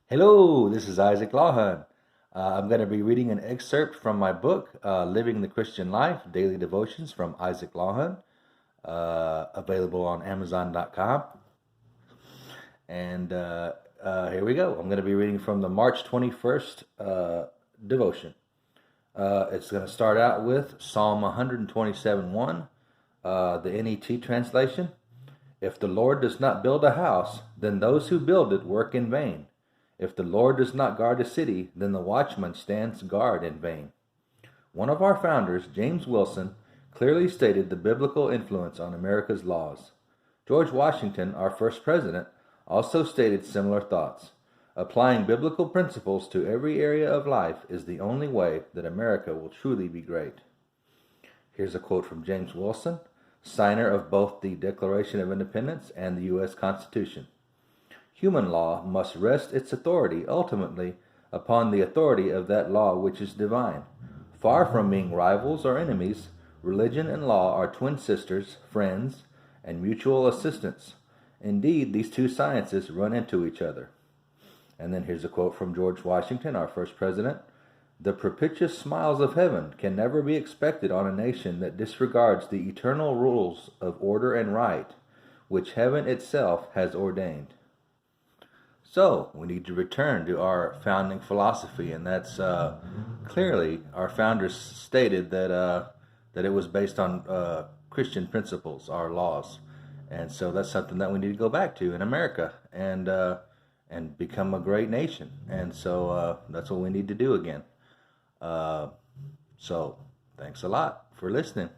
Hello, this is Isaac Lawhon. I'm going to be reading an excerpt from my book, Living the Christian Life, Daily Devotions from Isaac Lawhon, available on Amazon.com. And here we go. I'm going to be reading from the March 21st devotion. It's going to start out with Psalm 127:1, the NET translation. If the Lord does not build a house, then those who build it work in vain. If the Lord does not guard a city, then the watchman stands guard in vain. One of our founders, James Wilson, clearly stated the biblical influence on America's laws. George Washington, our first president, also stated similar thoughts. Applying biblical principles to every area of life is the only way that America will truly be great. Here's a quote from James Wilson, signer of both the Declaration of Independence and the U.S. Constitution. Human law must rest its authority ultimately upon the authority of that law which is divine. Far from being rivals or enemies, religion and law are twin sisters, friends, and mutual assistants. Indeed, these two sciences run into each other. And then here's a quote from George Washington, our first president. The propitious smiles of heaven can never be expected on a nation that disregards the eternal rules of order and right, which heaven itself has ordained. So, we need to return to our founding philosophy, and that's clearly our founders stated that it was based on Christian principles, our laws, and so that's something that we need to go back to in America and become a great nation. And so that's what we need to do again. So, thanks a lot for listening.